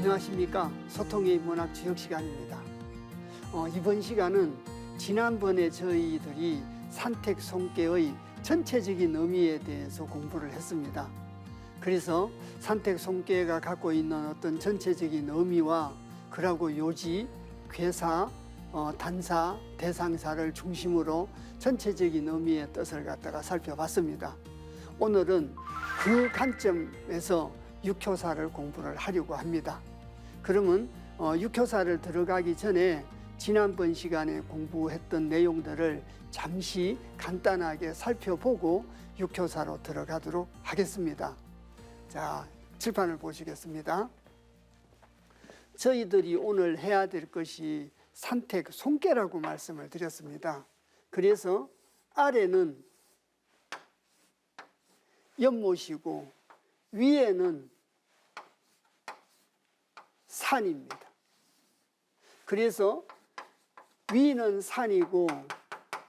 안녕하십니까. 소통의 문학 지역 시간입니다. 이번 시간은 지난번에 저희들이 산택 송깨의 전체적인 의미에 대해서 공부를 했습니다. 그래서 산택 송깨가 갖고 있는 어떤 전체적인 의미와 그러고 요지, 괴사, 단사, 대상사를 중심으로 전체적인 의미의 뜻을 갖다가 살펴봤습니다. 오늘은 그 관점에서 육효사를 공부를 하려고 합니다. 그러면 육효사를 들어가기 전에 지난번 시간에 공부했던 내용들을 잠시 간단하게 살펴보고 육효사로 들어가도록 하겠습니다. 자, 칠판을 보시겠습니다. 저희들이 오늘 해야 될 것이 산택 송깨라고 말씀을 드렸습니다. 그래서 아래는 연못이고 위에는 산입니다. 그래서 위는 산이고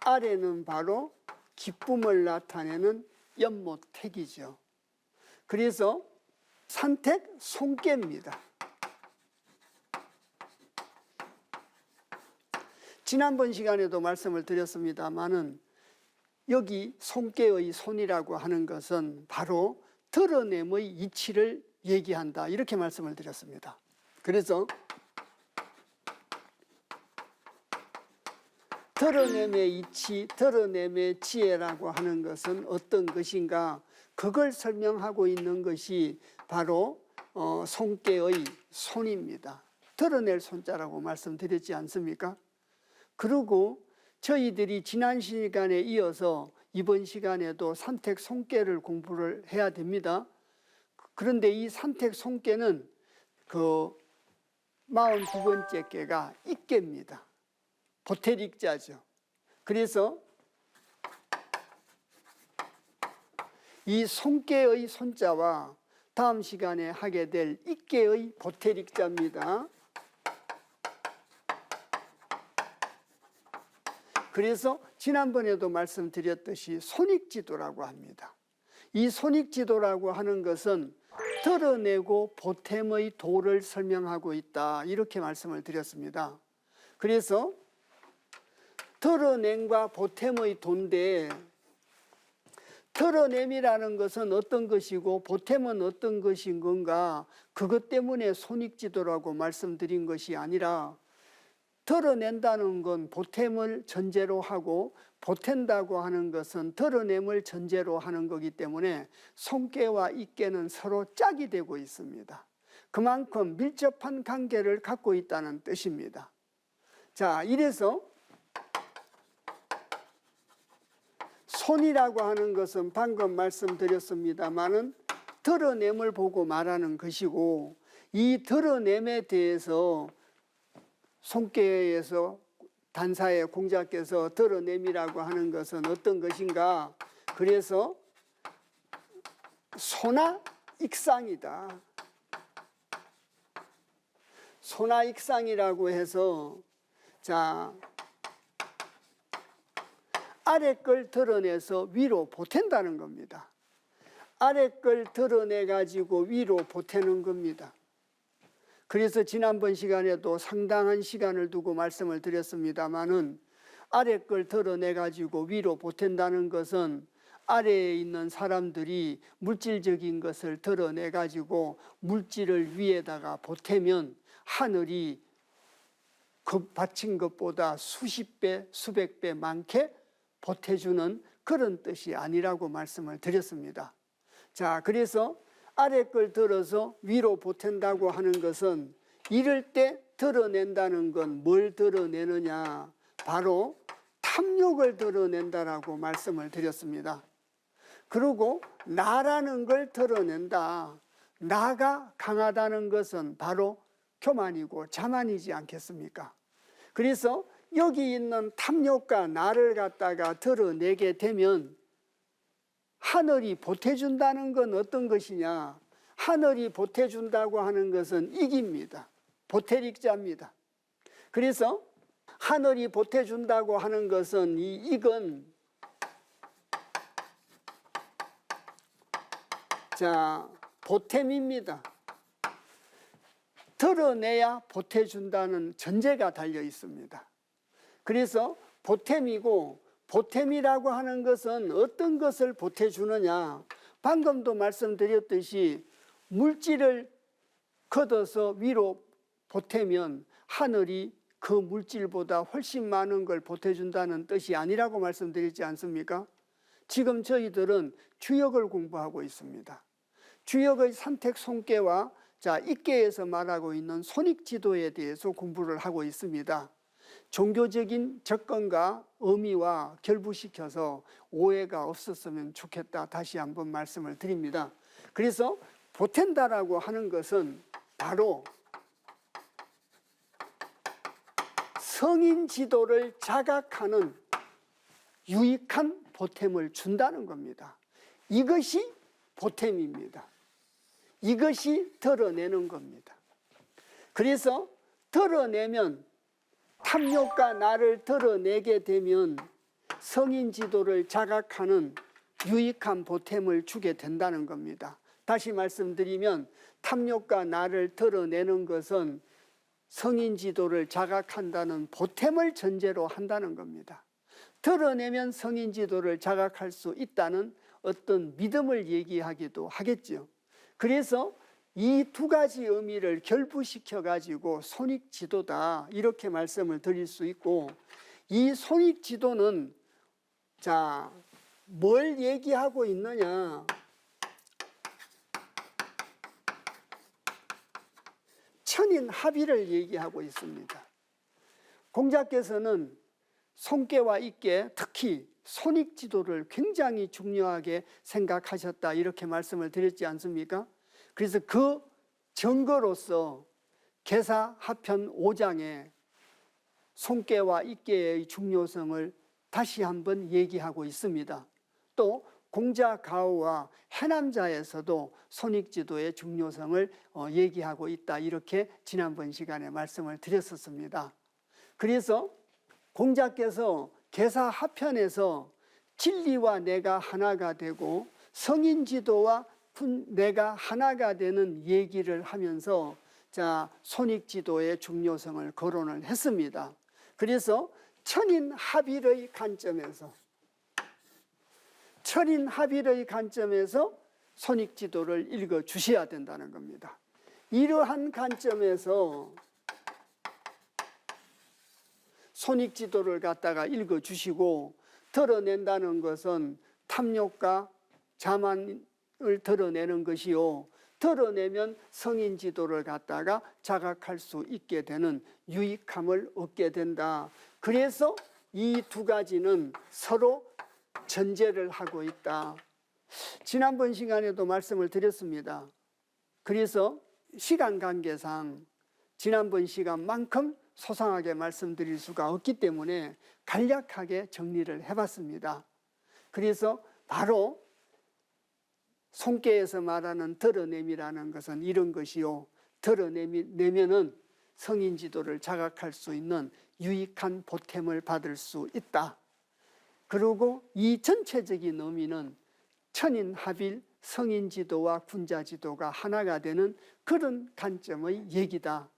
아래는 바로 기쁨을 나타내는 연못택이죠. 그래서 산택 송깨입니다. 지난번 시간에도 말씀을 드렸습니다마는 여기 송깨의 손이라고 하는 것은 바로 드러냄의 이치를 얘기한다, 이렇게 말씀을 드렸습니다. 그래서 드러냄의 이치, 드러냄의 지혜라고 하는 것은 어떤 것인가, 그걸 설명하고 있는 것이 바로 송깨의 손입니다. 드러낼 손자라고 말씀드렸지 않습니까? 그리고 저희들이 지난 시간에 이어서 이번 시간에도 산택 송깨를 공부를 해야 됩니다. 그런데 이 산택 송깨는 그 42번째 깨가 익깨입니다. 보태릭자죠. 그래서 이 송깨의 손자와 다음 시간에 하게 될 익깨의 보태릭자입니다. 그래서 지난번에도 말씀드렸듯이 손익지도라고 합니다. 이 손익지도라고 하는 것은 드러내고 보탬의 도를 설명하고 있다, 이렇게 말씀을 드렸습니다. 그래서 드러냄과 보탬의 도인데, 드러냄이라는 것은 어떤 것이고 보탬은 어떤 것인 건가, 그것 때문에 손익지도라고 말씀드린 것이 아니라, 드러낸다는 건 보탬을 전제로 하고 보탠다고 하는 것은 드러냄을 전제로 하는 거기 때문에 송깨와 익깨는 서로 짝이 되고 있습니다. 그만큼 밀접한 관계를 갖고 있다는 뜻입니다. 자, 이래서 손이라고 하는 것은 방금 말씀드렸습니다마는 드러냄을 보고 말하는 것이고, 이 드러냄에 대해서 송깨에서 단사의 공자께서 드러냄이라고 하는 것은 어떤 것인가, 그래서 소나 익상이다. 소나 익상이라고 해서, 자, 아래 걸 드러내서 위로 보탠다는 겁니다. 아래 걸 드러내 가지고 위로 보태는 겁니다. 그래서 지난번 시간에도 상당한 시간을 두고 말씀을 드렸습니다마는 아래 걸 드러내 가지고 위로 보탠다는 것은 아래에 있는 사람들이 물질적인 것을 드러내 가지고 물질을 위에다가 보태면 하늘이 그 바친 것보다 수십 배, 수백 배 많게 보태주는 그런 뜻이 아니라고 말씀을 드렸습니다. 자, 그래서 아래 걸 들어서 위로 보탠다고 하는 것은 이럴 때 드러낸다는 건 뭘 드러내느냐? 바로 탐욕을 드러낸다라고 말씀을 드렸습니다. 그리고 나라는 걸 드러낸다. 나가 강하다는 것은 바로 교만이고 자만이지 않겠습니까? 그래서 여기 있는 탐욕과 나를 갖다가 드러내게 되면 하늘이 보태준다는 건 어떤 것이냐? 하늘이 보태준다고 하는 것은 이깁니다. 보태릭자입니다. 그래서 하늘이 보태준다고 하는 것은 이 익은 자 보탬입니다. 드러내야 보태준다는 전제가 달려 있습니다. 그래서 보탬이고 보탬이라고 하는 것은 어떤 것을 보태주느냐? 방금도 말씀드렸듯이 물질을 걷어서 위로 보태면 하늘이 그 물질보다 훨씬 많은 걸 보태준다는 뜻이 아니라고 말씀드렸지 않습니까? 지금 저희들은 주역을 공부하고 있습니다. 주역의 선택 손괴와 입계에서 말하고 있는 손익지도에 대해서 공부를 하고 있습니다. 종교적인 접근과 의미와 결부시켜서 오해가 없었으면 좋겠다. 다시 한번 말씀을 드립니다. 그래서 보탠다라고 하는 것은 바로 성인 지도를 자각하는 유익한 보탬을 준다는 겁니다. 이것이 보탬입니다. 이것이 드러내는 겁니다. 그래서 드러내면 탐욕과 나를 드러내게 되면 성인 지도를 자각하는 유익한 보탬을 주게 된다는 겁니다. 다시 말씀드리면 탐욕과 나를 드러내는 것은 성인 지도를 자각한다는 보탬을 전제로 한다는 겁니다. 드러내면 성인 지도를 자각할 수 있다는 어떤 믿음을 얘기하기도 하겠죠. 그래서 이 두 가지 의미를 결부시켜 가지고 손익지도다 이렇게 말씀을 드릴 수 있고, 이 손익지도는 뭘 얘기하고 있느냐? 천인합의를 얘기하고 있습니다. 공자께서는 손괴와 익계, 특히 손익지도를 굉장히 중요하게 생각하셨다 이렇게 말씀을 드렸지 않습니까? 그래서 그 증거로서 계사하편 5장에 손괴와 익계의 중요성을 다시 한번 얘기하고 있습니다. 또 공자가오와 해남자에서도 손익지도의 중요성을 얘기하고 있다 이렇게 지난번 시간에 말씀을 드렸었습니다. 그래서 공자께서 계사하편에서 진리와 내가 하나가 되고 성인지도와 내가 하나가 되는 얘기를 하면서 손익지도의 중요성을 거론을 했습니다. 그래서 천인합의의 관점에서 손익지도를 읽어주셔야 된다는 겁니다. 이러한 관점에서 손익지도를 갖다가 읽어주시고, 드러낸다는 것은 탐욕과 자만을 드러내는 것이요, 드러내면 성인지도를 갖다가 자각할 수 있게 되는 유익함을 얻게 된다. 그래서 이 두 가지는 서로 전제를 하고 있다. 지난번 시간에도 말씀을 드렸습니다. 그래서 시간 관계상 지난번 시간만큼 소상하게 말씀드릴 수가 없기 때문에 간략하게 정리를 해봤습니다. 그래서 바로 손괴에서 말하는 드러냄이라는 것은 이런 것이요, 드러내면은 성인지도를 자각할 수 있는 유익한 보탬을 받을 수 있다. 그리고 이 전체적인 의미는 천인합일 성인지도와 군자지도가 하나가 되는 그런 관점의 얘기다.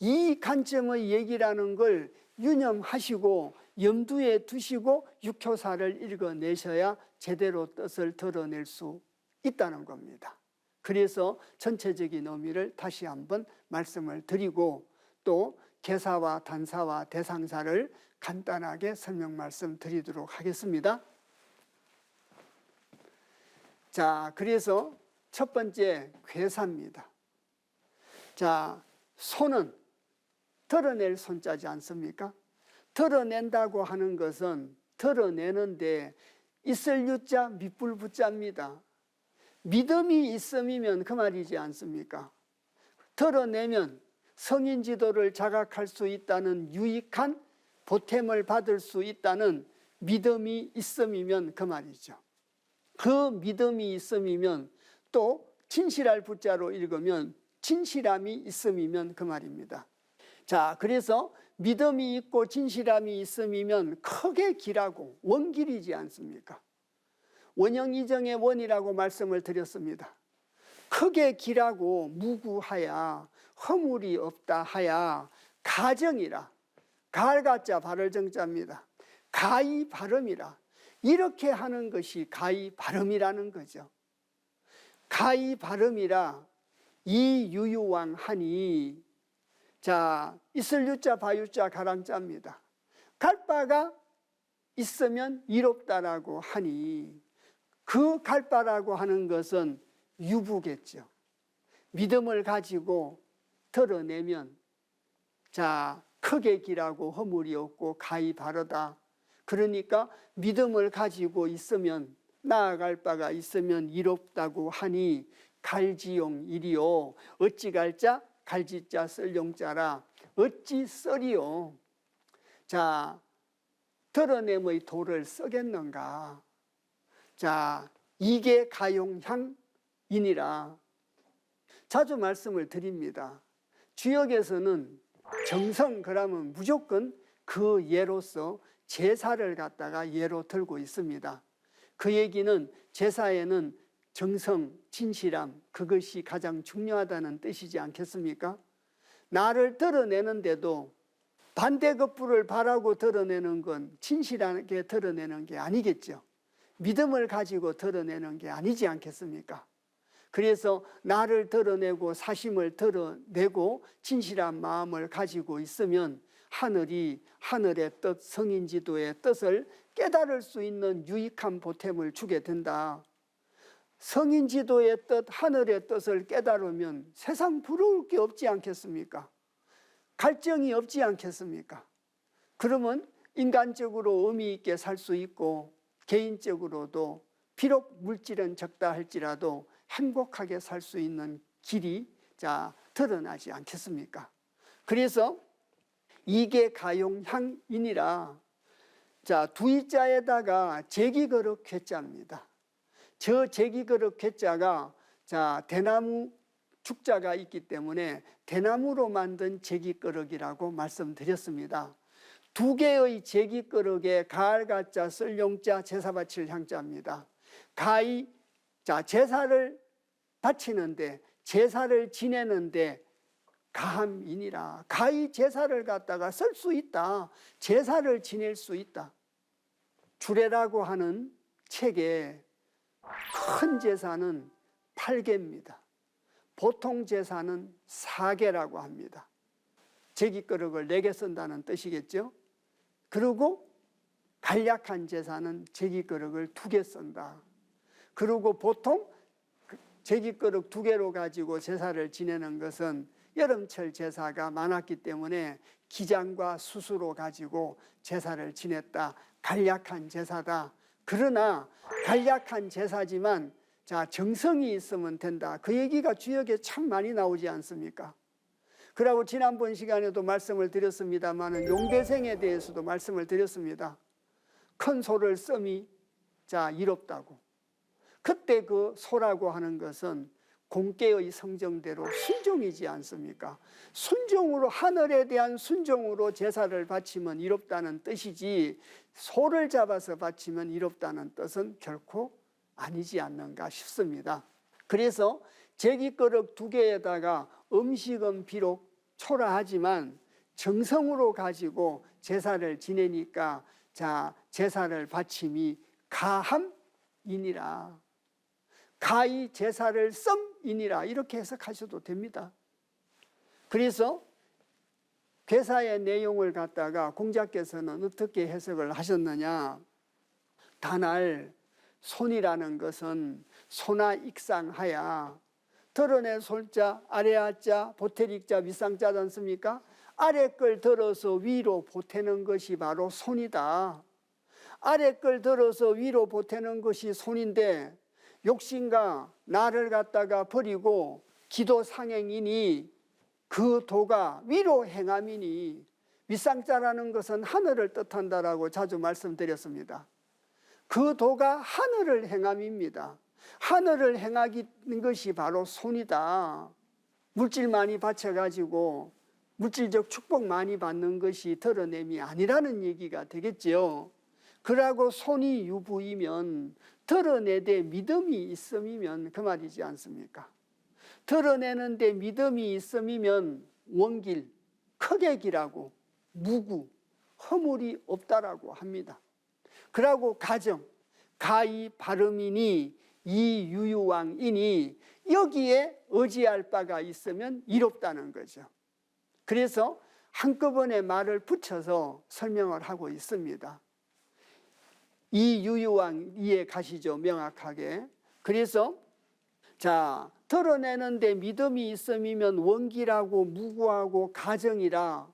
이 관점의 얘기라는 걸 유념하시고 염두에 두시고 육효사를 읽어내셔야 제대로 뜻을 드러낼 수 있다는 겁니다. 그래서 전체적인 의미를 다시 한번 말씀을 드리고 또 개사와 단사와 대상사를 간단하게 설명 말씀드리도록 하겠습니다. 자, 그래서 첫 번째 괴사입니다. 자, 손은 드러낼 손자지 않습니까? 드러낸다고 하는 것은 드러내는데 있을 유자 밑불 부자입니다. 믿음이 있음이면 그 말이지 않습니까? 드러내면 성인 지도를 자각할 수 있다는 유익한 보탬을 받을 수 있다는 믿음이 있음이면 그 말이죠. 그 믿음이 있음이면 또 진실할 부자로 읽으면 진실함이 있음이면 그 말입니다. 자, 그래서 믿음이 있고 진실함이 있음이면 크게 길하고 원길이지 않습니까? 원형이정의 원이라고 말씀을 드렸습니다. 크게 길하고 무구하야 허물이 없다 하야 가정이라. 가을가자 발을정자입니다. 가히 발음이라. 이렇게 하는 것이 가히 발음이라는 거죠. 가히 발음이라 이유유왕 하니, 자, 있을 유자 바유자 가랑자입니다. 갈 바가 있으면 이롭다라고 하니 그 갈 바라고 하는 것은 유부겠죠. 믿음을 가지고 드러내면 자, 크게 길하고 허물이 없고 가히 바르다. 그러니까 믿음을 가지고 있으면 나아갈 바가 있으면 이롭다고 하니 갈지용 일이요 어찌 갈자 갈지자 쓸용자라 어찌 썰이요. 자, 드러냄의 도를 쓰겠는가. 자, 이게 가용향이니라. 자주 말씀을 드립니다. 주역에서는 정성 그러면 무조건 그 예로서 제사를 갖다가 예로 들고 있습니다. 그 얘기는 제사에는 정성, 진실함, 그것이 가장 중요하다는 뜻이지 않겠습니까? 나를 드러내는데도 반대급부를 바라고 드러내는 건 진실하게 드러내는 게 아니겠죠. 믿음을 가지고 드러내는 게 아니지 않겠습니까? 그래서 나를 드러내고 사심을 드러내고 진실한 마음을 가지고 있으면 하늘이 하늘의 뜻, 성인지도의 뜻을 깨달을 수 있는 유익한 보탬을 주게 된다. 성인지도의 뜻, 하늘의 뜻을 깨달으면 세상 부러울 게 없지 않겠습니까? 갈증이 없지 않겠습니까? 그러면 인간적으로 의미 있게 살 수 있고 개인적으로도 비록 물질은 적다 할지라도 행복하게 살 수 있는 길이 자 드러나지 않겠습니까? 그래서 이게 가용향이니라. 자, 두이자에다가 제기거럭 괴자입니다. 저 제기거럭 괴자가 자 대나무 죽자가 있기 때문에 대나무로 만든 제기거럭이라고 말씀드렸습니다. 두 개의 제기거럭에 가을가자 쓸용자 제사 바칠 향자입니다. 가히 자 제사를 바치는데 제사를 지내는데 가함이니라. 가히 제사를 갖다가 쓸 수 있다. 제사를 지낼 수 있다. 주례라고 하는 책에 큰 제사는 8개입니다. 보통 제사는 4개라고 합니다. 제기거럭을 4개 쓴다는 뜻이겠죠. 그리고 간략한 제사는 제기거럭을 2개 쓴다. 그리고 보통 제기거럭 2개로 가지고 제사를 지내는 것은 여름철 제사가 많았기 때문에 기장과 수수로 가지고 제사를 지냈다. 간략한 제사다. 그러나 간략한 제사지만 자 정성이 있으면 된다. 그 얘기가 주역에 참 많이 나오지 않습니까? 그리고 지난번 시간에도 말씀을 드렸습니다만 용대생에 대해서도 말씀을 드렸습니다. 큰 소를 씀이 자 이롭다고. 그때 그 소라고 하는 것은 공계의 성정대로 순종이지 않습니까? 순종으로 하늘에 대한 순종으로 제사를 바치면 이롭다는 뜻이지 소를 잡아서 바치면 이롭다는 뜻은 결코 아니지 않는가 싶습니다. 그래서 제기거럭 2개에다가 음식은 비록 초라하지만 정성으로 가지고 제사를 지내니까 자, 제사를 바침이 가함이니라. 가히 제사를 썸이니라. 이렇게 해석하셔도 됩니다. 그래서 괴사의 내용을 갖다가 공자께서는 어떻게 해석을 하셨느냐. 다날 손이라는 것은 소나 익상하야 덜어낼 손자, 아래아자, 보태릭자, 윗상자지 않습니까? 아래 걸 들어서 위로 보태는 것이 바로 손이다. 아래 걸 들어서 위로 보태는 것이 손인데 욕심과 나를 갖다가 버리고 기도 상행이니 그 도가 위로 행함이니 윗상자라는 것은 하늘을 뜻한다라고 자주 말씀드렸습니다. 그 도가 하늘을 행함입니다. 하늘을 행하는 것이 바로 손이다. 물질 많이 바쳐가지고 물질적 축복 많이 받는 것이 드러냄이 아니라는 얘기가 되겠지요. 그러고 손이 유부이면 드러내되 믿음이 있음이면 그 말이지 않습니까? 드러내는데 믿음이 있음이면 원길, 크게 길하고 무구, 허물이 없다라고 합니다. 그러고 가정, 가히 발음이니 이 유유왕이니 여기에 의지할 바가 있으면 이롭다는 거죠. 그래서 한꺼번에 말을 붙여서 설명을 하고 있습니다. 이 유유왕 이해 가시죠? 명확하게. 그래서 자, 드러내는데 믿음이 있음이면 원기라고 무구하고 가정이라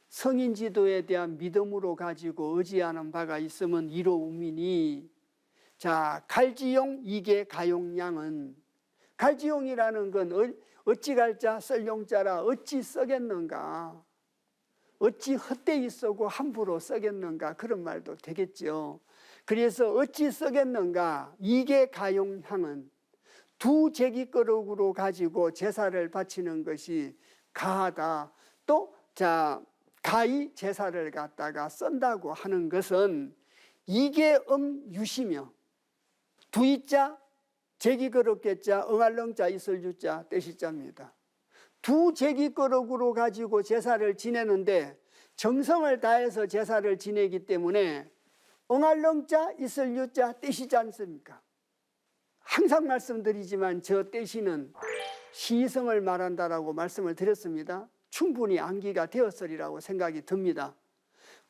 성인 지도에 대한 믿음으로 가지고 의지하는 바가 있으면 이로움이니 자, 갈지용 이게 가용량은 갈지용이라는 건 어찌 갈자 썰용자라 어찌 써겠는가 어찌 헛되이 쓰고 함부로 쓰겠는가 그런 말도 되겠죠. 그래서 어찌 쓰겠는가 이게 가용향은 두 제기거룩으로 가지고 제사를 바치는 것이 가하다. 또 자 가히 제사를 갖다가 쓴다고 하는 것은 이게 유시며 두이자 제기거룩겠자 응알렁자 있을유자 떼시자입니다. 두 제기거룩으로 가지고 제사를 지내는데 정성을 다해서 제사를 지내기 때문에 응알렁자 있을유자 떼시지 않습니까? 항상 말씀드리지만 저 떼시는 시성을 말한다라고 말씀을 드렸습니다. 충분히 암기가 되었으리라고 생각이 듭니다.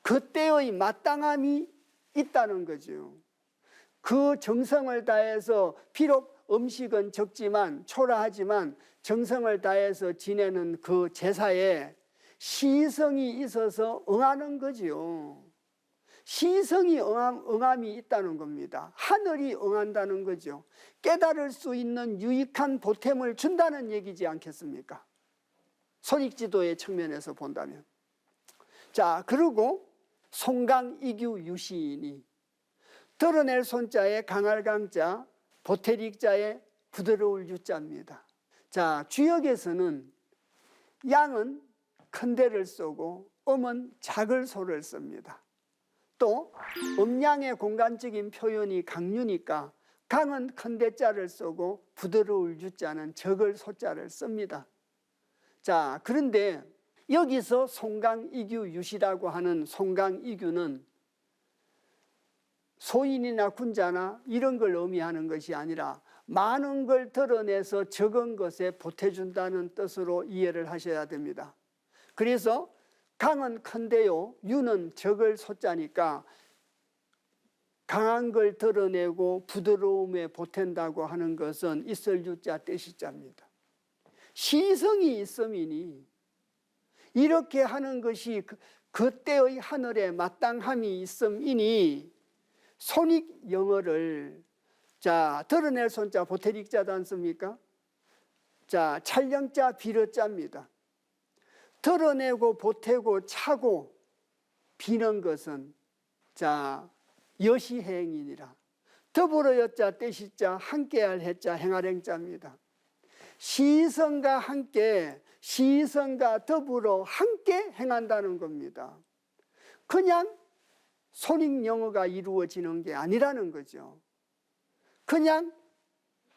그때의 마땅함이 있다는 거죠. 그 정성을 다해서 비록 음식은 적지만 초라하지만 정성을 다해서 지내는 그 제사에 시성이 있어서 응하는 거지요. 시성이 응함이 있다는 겁니다. 하늘이 응한다는 거죠. 깨달을 수 있는 유익한 보탬을 준다는 얘기지 않겠습니까? 손익지도의 측면에서 본다면. 자, 그리고 송강이규 유시이니 드러낼 손자에 강할 강자, 보태릭자에 부드러울 유자입니다. 자, 주역에서는 양은 큰 데를 쓰고 음은 작을 소를 씁니다. 또 음양의 공간적인 표현이 강유니까 강은 큰 대자를 쓰고 부드러울 유자는 적을 소자를 씁니다. 자, 그런데 여기서 송강이규 유시라고 하는 송강이규는 소인이나 군자나 이런 걸 의미하는 것이 아니라 많은 걸 드러내서 적은 것에 보태준다는 뜻으로 이해를 하셔야 됩니다. 그래서 강은 큰데요, 유는 적을 소자니까 강한 걸 드러내고 부드러움에 보탠다고 하는 것은 있을 유자 떼시자입니다. 시성이 있음이니 이렇게 하는 것이 그때의 하늘에 마땅함이 있음이니 손익 영어를 자 드러낼 손자 보태릭자도 않습니까? 자 찰령자 비러자입니다. 드러내고 보태고 차고 비는 것은 자 여시행이니라. 더불어 여자 떼시자 함께할 해자 행할행자입니다. 시성과 함께 시성과 더불어 함께 행한다는 겁니다. 그냥 손익영어가 이루어지는 게 아니라는 거죠. 그냥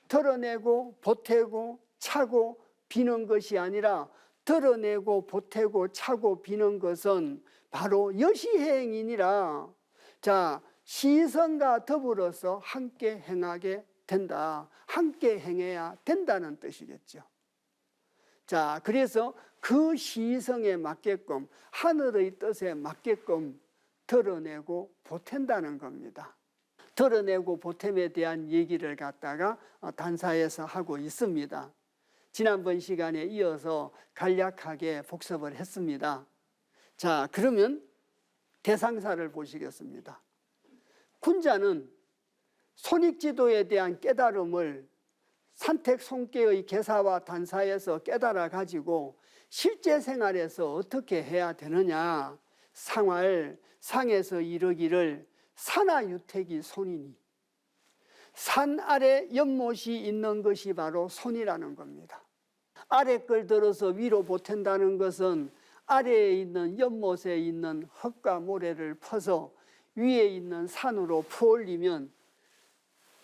드러내고 보태고 차고 비는 것이 아니라 드러내고 보태고 차고 비는 것은 바로 여시행이니라. 자, 시성과 더불어서 함께 행하게 된다. 함께 행해야 된다는 뜻이겠죠. 자, 그래서 그 시성에 맞게끔 하늘의 뜻에 맞게끔 드러내고 보탠다는 겁니다. 드러내고 보탬에 대한 얘기를 갖다가 단사에서 하고 있습니다. 지난번 시간에 이어서 간략하게 복습을 했습니다. 자, 그러면 대상사를 보시겠습니다. 군자는 손익지도에 대한 깨달음을 산택송계의 개사와 단사에서 깨달아 가지고 실제 생활에서 어떻게 해야 되느냐. 상에서 이르기를 산하유택이 손이니, 산 아래 연못이 있는 것이 바로 손이라는 겁니다. 아래 걸 들어서 위로 보탠다는 것은 아래에 있는 연못에 있는 흙과 모래를 퍼서 위에 있는 산으로 퍼올리면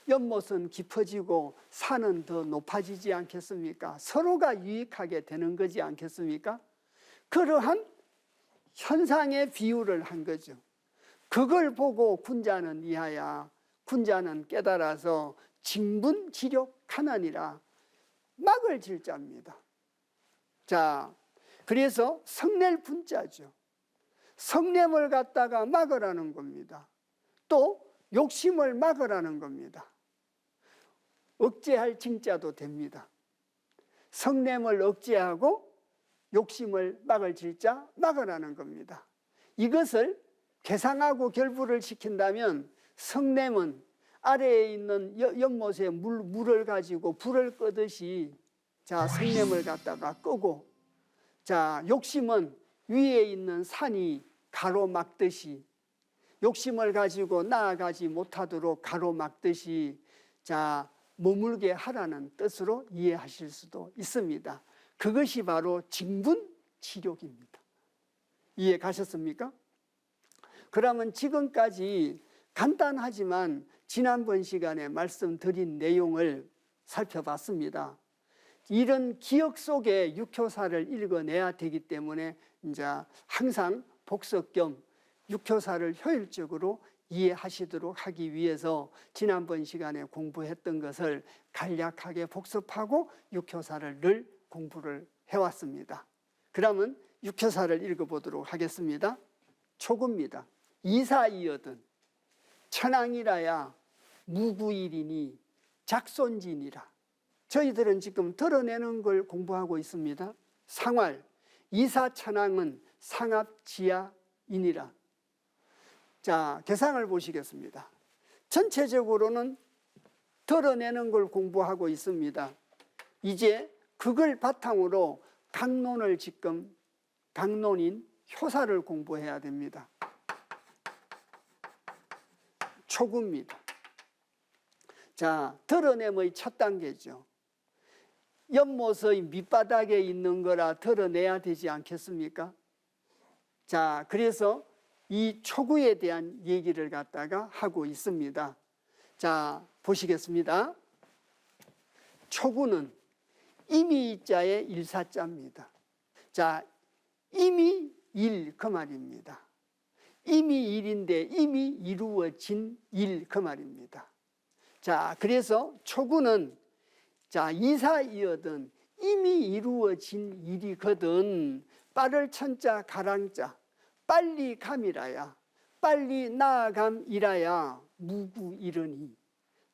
연못은 깊어지고 산은 더 높아지지 않겠습니까? 서로가 유익하게 되는 거지 않겠습니까? 그러한 현상의 비유를 한 거죠. 그걸 보고 군자는 이하야, 군자는 깨달아서 징분지력하나니라, 막을 질 자입니다. 자, 그래서 성낼 분자죠. 성냄을 갖다가 막으라는 겁니다. 또 욕심을 막으라는 겁니다. 억제할 징자도 됩니다. 성냄을 억제하고 욕심을 막을 질자 막으라는 겁니다. 이것을 계상하고 결부를 시킨다면 성냄은 아래에 있는 연못에 물을 가지고 불을 끄듯이, 자, 성냄을 갖다가 끄고, 자, 욕심은 위에 있는 산이 가로막듯이, 욕심을 가지고 나아가지 못하도록 가로막듯이, 자, 머물게 하라는 뜻으로 이해하실 수도 있습니다. 그것이 바로 징분지력입니다. 이해 가셨습니까? 그러면 지금까지 간단하지만 지난번 시간에 말씀드린 내용을 살펴봤습니다. 이런 기억 속에 육효사를 읽어내야 되기 때문에 이제 항상 복습 겸 육효사를 효율적으로 이해하시도록 하기 위해서 지난번 시간에 공부했던 것을 간략하게 복습하고 육효사를 늘 공부를 해왔습니다. 그러면 육효사를 읽어보도록 하겠습니다. 초구입니다. 이사이어든 천왕이라야 무구일이니 작손진이라. 저희들은 지금 드러내는 걸 공부하고 있습니다. 상활, 이사천왕은 상합지하이니라. 자, 개상을 보시겠습니다. 전체적으로는 드러내는 걸 공부하고 있습니다. 이제 그걸 바탕으로 강론을 지금, 강론인 효사를 공부해야 됩니다. 초구입니다. 자, 드러냄의 첫 단계죠. 연못의 밑바닥에 있는 거라 드러내야 되지 않겠습니까? 자, 그래서 이 초구에 대한 얘기를 갖다가 하고 있습니다. 자, 보시겠습니다. 초구는 임의자의 일사자입니다. 자, 임이 일, 그 말입니다. 임이 일인데 이미 이루어진 일, 그 말입니다. 자, 그래서 초구는, 자, 이사이어든 이미 이루어진 일이거든. 빠를 천자 가랑자, 빨리 감이라야, 빨리 나아감이라야 무구이르니,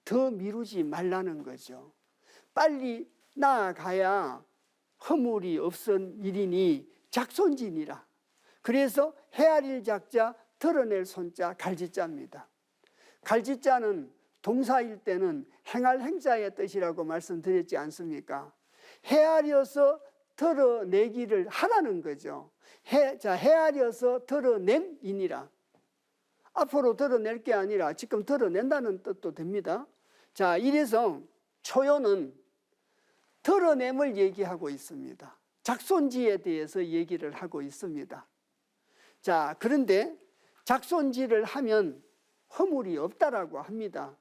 더 미루지 말라는 거죠. 빨리 나아가야 허물이 없은 일이니 작손진이라. 그래서 헤아릴 작자, 드러낼 손자, 갈지자입니다. 갈지자는 동사일 때는 행할 행자의 뜻이라고 말씀드렸지 않습니까? 헤아려서 드러내기를 하라는 거죠. 헤아려서 드러냄이니라. 앞으로 드러낼 게 아니라 지금 드러낸다는 뜻도 됩니다. 자, 이래서 초요는 드러냄을 얘기하고 있습니다. 작손지에 대해서 얘기를 하고 있습니다. 자, 그런데 작손지를 하면 허물이 없다라고 합니다.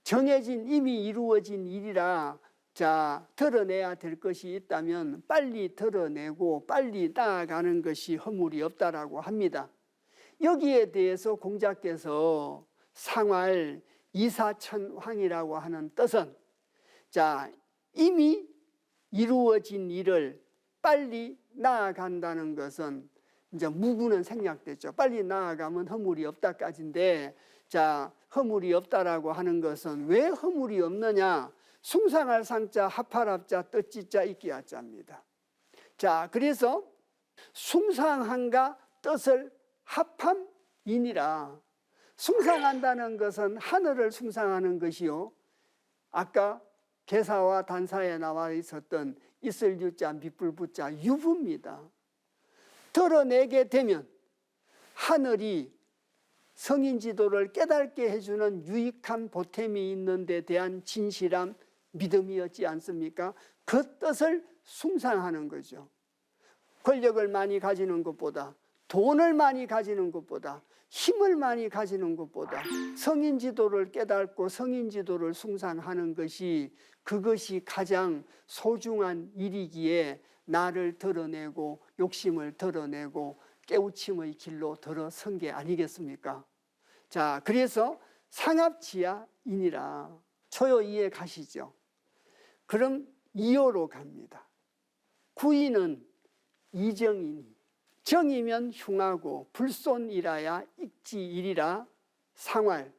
정해진, 이미 이루어진 일이라 자, 드러내야 될 것이 있다면 빨리 드러내고 빨리 나아가는 것이 허물이 없다라고 합니다. 여기에 대해서 공자께서 상활 이사천황이라고 하는 뜻은, 자, 이미 이루어진 일을 빨리 나아간다는 것은 이제 무구는 생략됐죠. 빨리 나아가면 허물이 없다까지인데, 자, 허물이 없다라고 하는 것은 왜 허물이 없느냐? 숭상할 상자, 합할 합자, 뜻지자, 있기하자입니다. 자, 그래서 숭상한가 뜻을 합함이니라. 숭상한다는 것은 하늘을 숭상하는 것이요, 아까 개사와 단사에 나와 있었던 있을 유자, 밑불 부자, 유부입니다. 드러내게 되면 하늘이 성인지도를 깨닫게 해주는 유익한 보탬이 있는 데 대한 진실함, 믿음이었지 않습니까? 그 뜻을 숭상하는 거죠. 권력을 많이 가지는 것보다, 돈을 많이 가지는 것보다, 힘을 많이 가지는 것보다 성인지도를 깨닫고 성인지도를 숭상하는 것이, 그것이 가장 소중한 일이기에 나를 드러내고 욕심을 드러내고 깨우침의 길로 들어선 게 아니겠습니까? 자, 그래서 상합지하이니라. 초요 이해 가시죠? 그럼 이어로 갑니다. 구이는 이정이니, 정이면 흉하고 불손이라야 익지이리라. 상활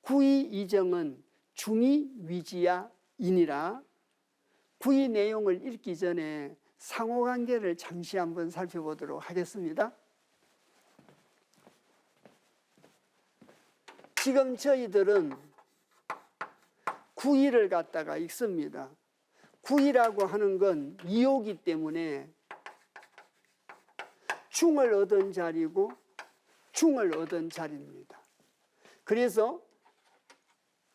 구이 이정은 중이 위지야이니라. 구이 내용을 읽기 전에 상호관계를 잠시 한번 살펴보도록 하겠습니다. 지금 저희들은 구이를 갖다가 읽습니다. 구이라고 하는 건 이오기 때문에 중을 얻은 자리고 중을 얻은 자리입니다. 그래서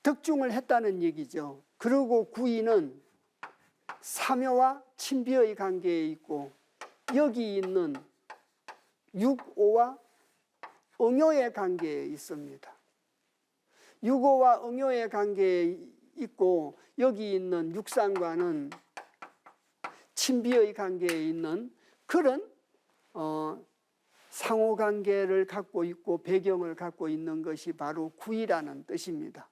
득중을 했다는 얘기죠. 그리고 구이는 사묘와 친비의 관계에 있고, 여기 있는 육오와 응효의 관계에 있습니다. 육오와 응효의 관계에 있고, 여기 있는 육상과는 친비의 관계에 있는 그런 상호관계를 갖고 있고 배경을 갖고 있는 것이 바로 구이라는 뜻입니다.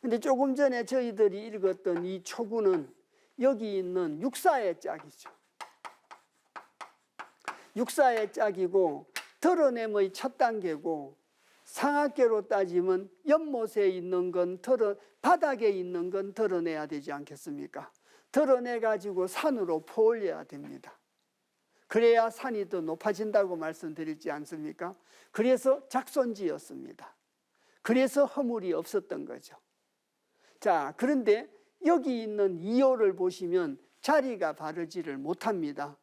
근데 조금 전에 저희들이 읽었던 이 초구는 여기 있는 육사의 짝이죠. 육사의 짝이고 드러냄의 첫 단계고, 상하계로 따지면 연못에 있는 건 바닥에 있는 건 드러내야 되지 않겠습니까? 드러내가지고 산으로 퍼올려야 됩니다. 그래야 산이 더 높아진다고 말씀드리지 않습니까? 그래서 작손지였습니다. 그래서 허물이 없었던 거죠. 자, 그런데 여기 있는 이호를 보시면 자리가 바르지를 못합니다.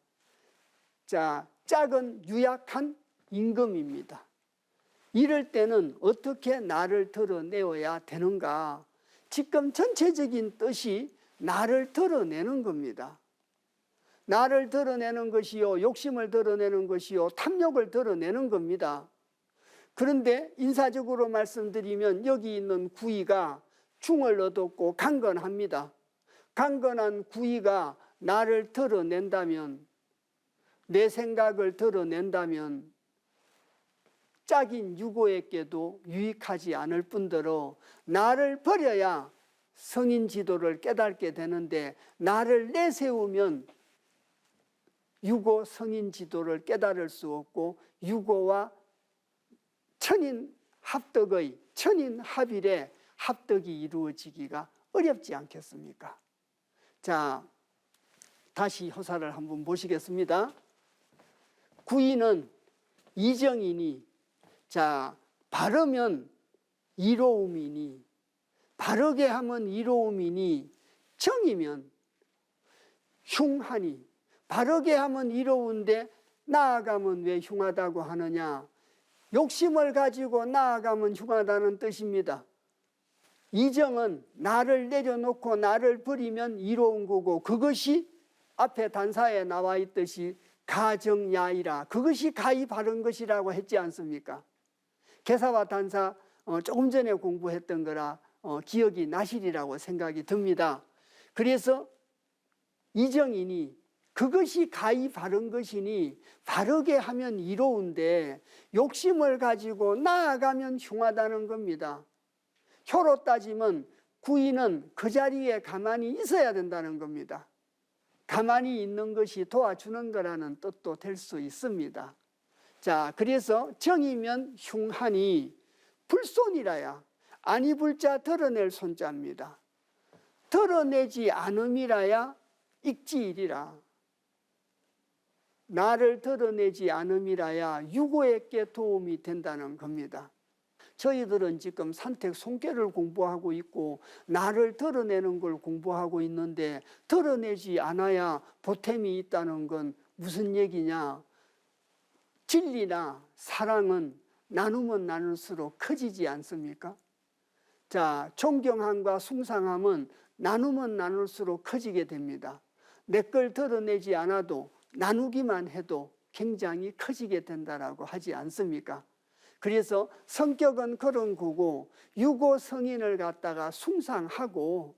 자, 짝은 유약한 임금입니다. 이럴 때는 어떻게 나를 드러내어야 되는가? 지금 전체적인 뜻이 나를 드러내는 겁니다. 나를 드러내는 것이요, 욕심을 드러내는 것이요, 탐욕을 드러내는 겁니다. 그런데 인사적으로 말씀드리면 여기 있는 구이가 중을 얻었고 강건합니다. 강건한 구이가 나를 드러낸다면, 내 생각을 드러낸다면 짝인 유고에게도 유익하지 않을 뿐더러 나를 버려야 성인 지도를 깨닫게 되는데, 나를 내세우면 유고 성인 지도를 깨달을 수 없고 유고와 천인 합덕의 천인 합일의 합덕이 이루어지기가 어렵지 않겠습니까? 자, 다시 효사를 한번 보시겠습니다. 구이는 이정이니, 자, 바르면 이로움이니, 바르게 하면 이로움이니, 정이면 흉하니, 바르게 하면 이로운데 나아가면 왜 흉하다고 하느냐? 욕심을 가지고 나아가면 흉하다는 뜻입니다. 이정은 나를 내려놓고 나를 버리면 이로운 거고, 그것이 앞에 단사에 나와 있듯이 가정야이라, 그것이 가히 바른 것이라고 했지 않습니까? 개사와 단사 조금 전에 공부했던 거라 기억이 나시리라고 생각이 듭니다. 그래서 이정이니 그것이 가히 바른 것이니 바르게 하면 이로운데 욕심을 가지고 나아가면 흉하다는 겁니다. 효로 따지면 구이는 그 자리에 가만히 있어야 된다는 겁니다. 가만히 있는 것이 도와주는 거라는 뜻도 될 수 있습니다. 자, 그래서 정이면 흉하니 불손이라야 아니 불자 드러낼 손자입니다. 드러내지 않음이라야 익지이리라. 나를 드러내지 않음이라야 유고에게 도움이 된다는 겁니다. 저희들은 지금 산택 손괴를 공부하고 있고 나를 드러내는 걸 공부하고 있는데 드러내지 않아야 보탬이 있다는 건 무슨 얘기냐? 진리나 사랑은 나누면 나눌수록 커지지 않습니까? 자, 존경함과 숭상함은 나누면 나눌수록 커지게 됩니다. 내 걸 드러내지 않아도 나누기만 해도 굉장히 커지게 된다라고 하지 않습니까? 그래서 성격은 그런 거고 유고 성인을 갖다가 숭상하고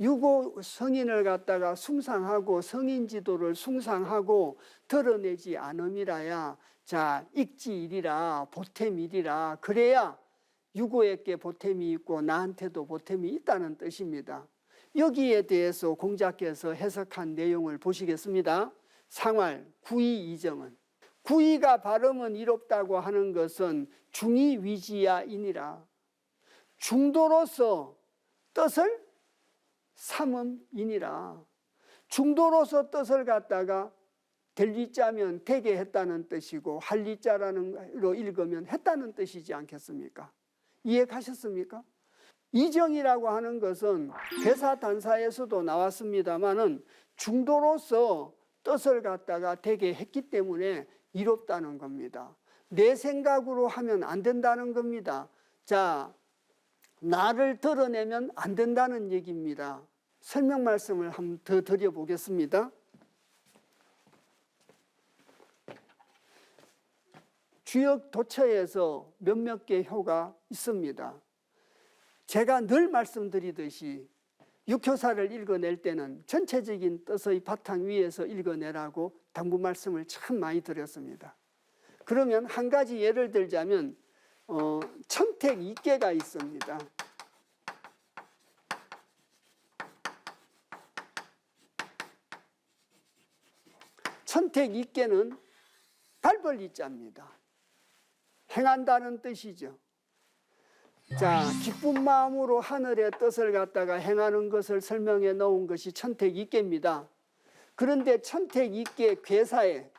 유고 성인을 갖다가 숭상하고 성인 지도를 숭상하고 드러내지 않음이라야 자 익지이리라 보탬이리라. 그래야 유고에게 보탬이 있고 나한테도 보탬이 있다는 뜻입니다. 여기에 대해서 공자께서 해석한 내용을 보시겠습니다. 상활 구이 이정은 구이가 발음은 이롭다고 하는 것은 중이 위지야이니라. 중도로서 뜻을 삼음이니라. 중도로서 뜻을 갖다가 될리자면 되게 했다는 뜻이고 할리자라는 로 읽으면 했다는 뜻이지 않겠습니까? 이해 가셨습니까? 이정이라고 하는 것은 대사단사에서도 나왔습니다마는 중도로서 뜻을 갖다가 되게 했기 때문에 이롭다는 겁니다. 내 생각으로 하면 안 된다는 겁니다. 자, 나를 드러내면 안 된다는 얘기입니다. 설명 말씀을 한번 더 드려보겠습니다. 주역 도처에서 몇몇 개 효가 있습니다. 제가 늘 말씀드리듯이 육효사를 읽어낼 때는 전체적인 뜻의 바탕 위에서 읽어내라고 당부 말씀을 참 많이 드렸습니다. 그러면 한 가지 예를 들자면 천택 이계가 있습니다. 천택 이계는 발벌이자입니다. 행한다는 뜻이죠. 자, 기쁜 마음으로 하늘의 뜻을 갖다가 행하는 것을 설명해 놓은 것이 천택이계입니다. 그런데 천택이계 괴사에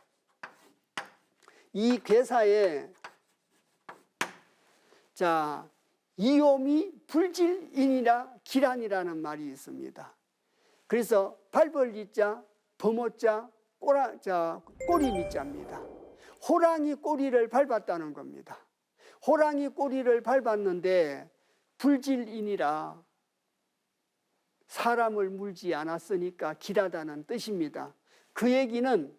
이 괴사에 자 이옴이 불질인이라 기란이라는 말이 있습니다. 그래서 발벌이자 범어자 꼬리미자입니다. 호랑이 꼬리를 밟았다는 겁니다. 호랑이 꼬리를 밟았는데 불질인이라 사람을 물지 않았으니까 길하다는 뜻입니다. 그 얘기는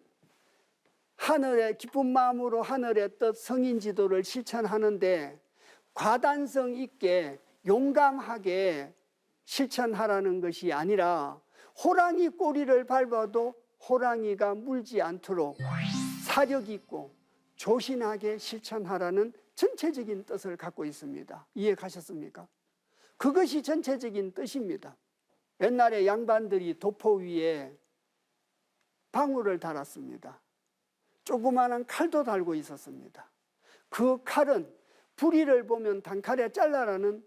하늘의 기쁜 마음으로 하늘의 뜻 성인 지도를 실천하는데 과단성 있게 용감하게 실천하라는 것이 아니라 호랑이 꼬리를 밟아도 호랑이가 물지 않도록 사력 있고 조신하게 실천하라는 전체적인 뜻을 갖고 있습니다. 이해 가셨습니까? 그것이 전체적인 뜻입니다. 옛날에 양반들이 도포 위에 방울을 달았습니다. 조그마한 칼도 달고 있었습니다. 그 칼은 불의를 보면 단칼에 잘라라는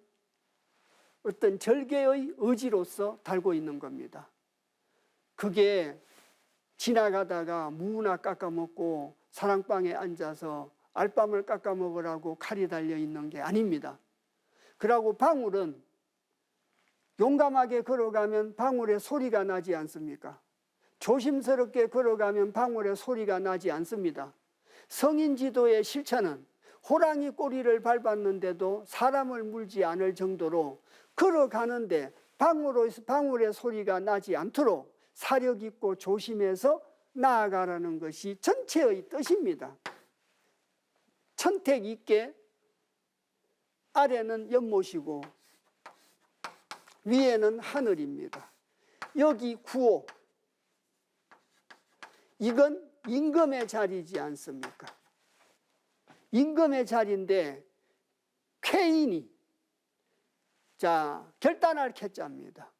어떤 절개의 의지로서 달고 있는 겁니다. 그게 지나가다가 무나 깎아먹고 사랑방에 앉아서 알밤을 깎아먹으라고 칼이 달려있는 게 아닙니다. 그러고 방울은 용감하게 걸어가면 방울에 소리가 나지 않습니까? 조심스럽게 걸어가면 방울에 소리가 나지 않습니다. 성인 지도의 실천은 호랑이 꼬리를 밟았는데도 사람을 물지 않을 정도로 걸어가는데 방울의 소리가 나지 않도록 사력 있고 조심해서 나아가라는 것이 전체의 뜻입니다. 천택 있게 아래는 연못이고 위에는 하늘입니다. 여기 구호. 이건 임금의 자리지 않습니까? 임금의 자리인데 쾌인이, 자, 결단할 쾌자입니다.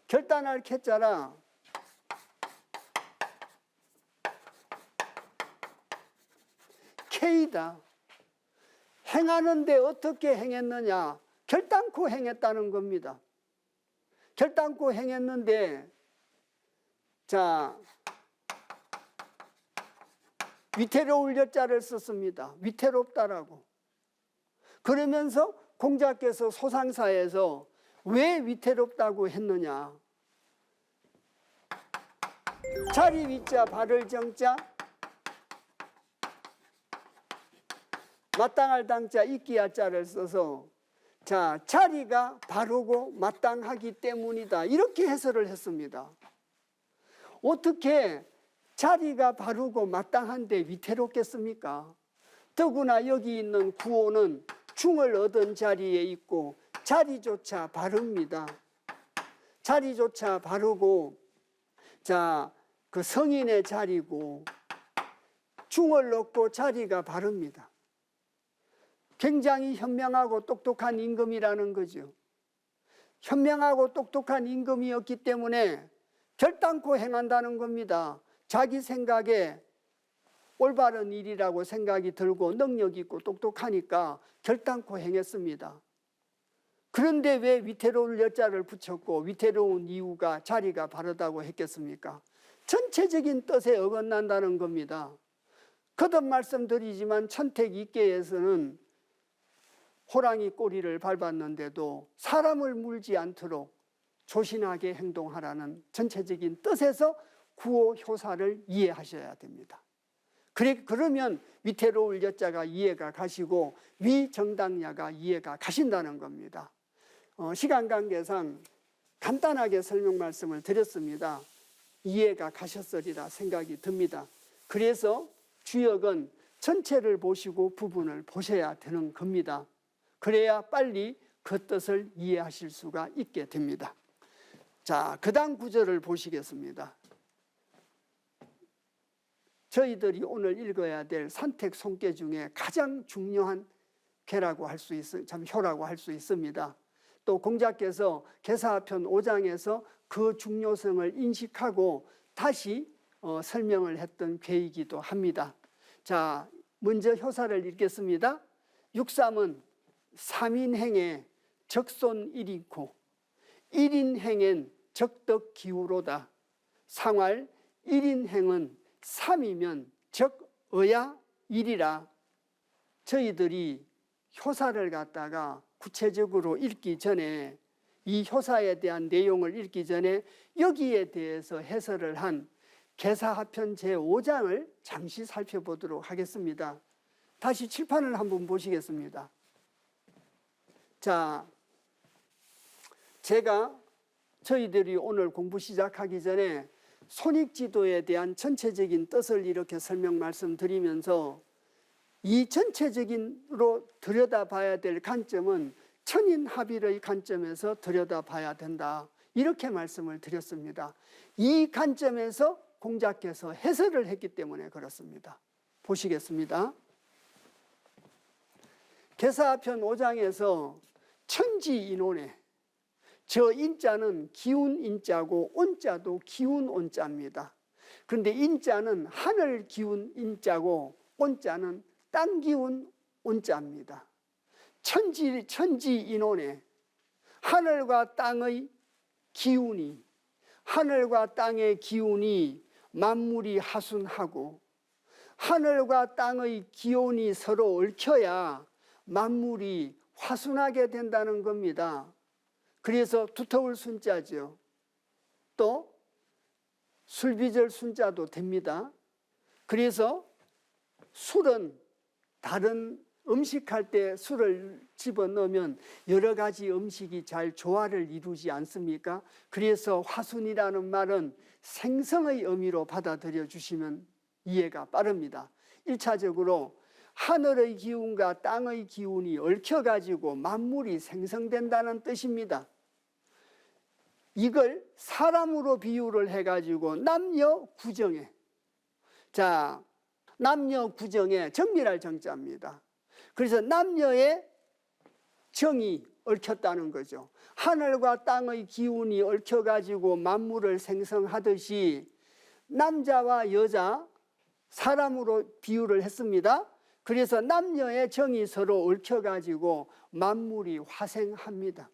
결단할 쾌자라 쾌이다. 행하는데 어떻게 행했느냐? 결단코 행했다는 겁니다. 결단코 행했는데, 자, 위태로울 여자를 썼습니다. 위태롭다라고. 그러면서 공자께서 소상사에서 왜 위태롭다고 했느냐? 자리 위자 발을 정자 마땅할 당자 있기야 자를 써서, 자, 자리가 바르고 마땅하기 때문이다, 이렇게 해설을 했습니다. 어떻게 자리가 바르고 마땅한데 위태롭겠습니까? 더구나 여기 있는 구호는 중을 얻은 자리에 있고 자리조차 바릅니다. 자리조차 바르고, 자, 그 성인의 자리고 중을 얻고 자리가 바릅니다. 굉장히 현명하고 똑똑한 임금이라는 거죠. 현명하고 똑똑한 임금이었기 때문에 결단코 행한다는 겁니다. 자기 생각에 올바른 일이라고 생각이 들고 능력 있고 똑똑하니까 결단코 행했습니다. 그런데 왜 위태로울 여자를 붙였고 위태로운 이유가 자리가 바르다고 했겠습니까? 전체적인 뜻에 어긋난다는 겁니다. 거듭 말씀드리지만 천택이께에서는 호랑이 꼬리를 밟았는데도 사람을 물지 않도록 조신하게 행동하라는 전체적인 뜻에서 구호 효사를 이해하셔야 됩니다. 그러면 위태로울 여자가 이해가 가시고 위정당야가 이해가 가신다는 겁니다. 시간 관계상 간단하게 설명 말씀을 드렸습니다. 이해가 가셨으리라 생각이 듭니다. 그래서 주역은 전체를 보시고 부분을 보셔야 되는 겁니다. 그래야 빨리 그 뜻을 이해하실 수가 있게 됩니다. 자, 그 다음 구절을 보시겠습니다. 저희들이 오늘 읽어야 될 산택 송계 중에 가장 중요한 괴라고 할 수 참 효라고 할 수 있습니다. 또 공자께서 계사편 5장에서 그 중요성을 인식하고 다시 설명을 했던 괴이기도 합니다. 자, 먼저 효사를 읽겠습니다. 6.3은 3인행에 적손 1인코 1인행엔 적덕기후로다. 상활 1인행은 3이면 적어야 1이라. 저희들이 효사를 갖다가 구체적으로 읽기 전에, 이 효사에 대한 내용을 읽기 전에 여기에 대해서 해설을 한 계사하편 제5장을 잠시 살펴보도록 하겠습니다. 다시 칠판을 한번 보시겠습니다. 자, 제가 저희들이 오늘 공부 시작하기 전에 손익지도에 대한 전체적인 뜻을 이렇게 설명 말씀드리면서 이 전체적인으로 들여다봐야 될 관점은 천인합일의 관점에서 들여다봐야 된다, 이렇게 말씀을 드렸습니다. 이 관점에서 공자께서 해설을 했기 때문에 그렇습니다. 보시겠습니다. 계사편 5장에서 천지인온에, 저 인자는 기운 인자고 온자도 기운 온자입니다. 그런데 인자는 하늘 기운 인자고 온자는 땅 기운 온자입니다. 천지인온에 하늘과 땅의 기운이, 하늘과 땅의 기운이 만물이 하순하고 하늘과 땅의 기운이 서로 얽혀야 만물이 화순하게 된다는 겁니다. 그래서 두터울 순자죠. 또 술비절 순자도 됩니다. 그래서 술은 다른 음식할 때 술을 집어넣으면 여러 가지 음식이 잘 조화를 이루지 않습니까? 그래서 화순이라는 말은 생성의 의미로 받아들여 주시면 이해가 빠릅니다. 1차적으로 하늘의 기운과 땅의 기운이 얽혀가지고 만물이 생성된다는 뜻입니다. 이걸 사람으로 비유를 해가지고 남녀 구정에, 자, 남녀 구정에 정밀할 정자입니다. 그래서 남녀의 정이 얽혔다는 거죠. 하늘과 땅의 기운이 얽혀가지고 만물을 생성하듯이 남자와 여자, 사람으로 비유를 했습니다. 그래서 남녀의 정이 서로 얽혀가지고 만물이 화생합니다.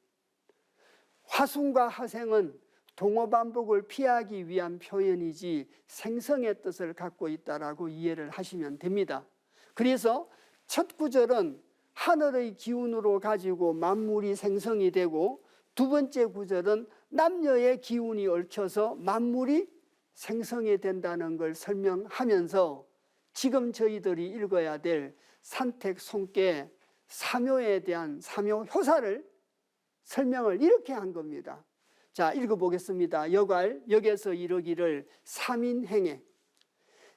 화순과 화생은 동어반복을 피하기 위한 표현이지 생성의 뜻을 갖고 있다라고 이해를 하시면 됩니다. 그래서 첫 구절은 하늘의 기운으로 가지고 만물이 생성이 되고, 두 번째 구절은 남녀의 기운이 얽혀서 만물이 생성이 된다는 걸 설명하면서 지금 저희들이 읽어야 될 산택, 손괴, 사묘에 대한 사묘 효사를 설명을 이렇게 한 겁니다. 자, 읽어보겠습니다. 역에서 이르기를 삼인행에